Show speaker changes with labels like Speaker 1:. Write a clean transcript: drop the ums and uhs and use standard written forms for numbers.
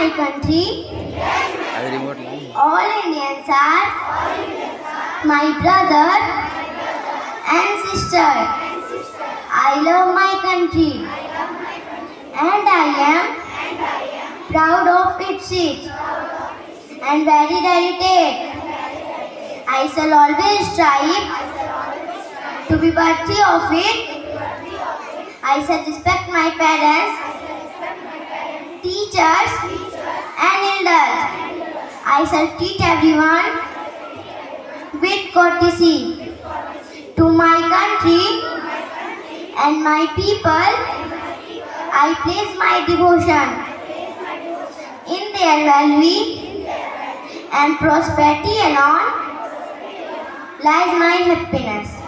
Speaker 1: my country, all Indians are my brother and sister. I love my country and I am proud of its seat and very dedicated. I shall always strive to be worthy of it. I shall respect my parents, teachers and elders. I shall treat everyone with courtesy. To my country and my people, I place my devotion. In their well-being and prosperity alone lies my happiness.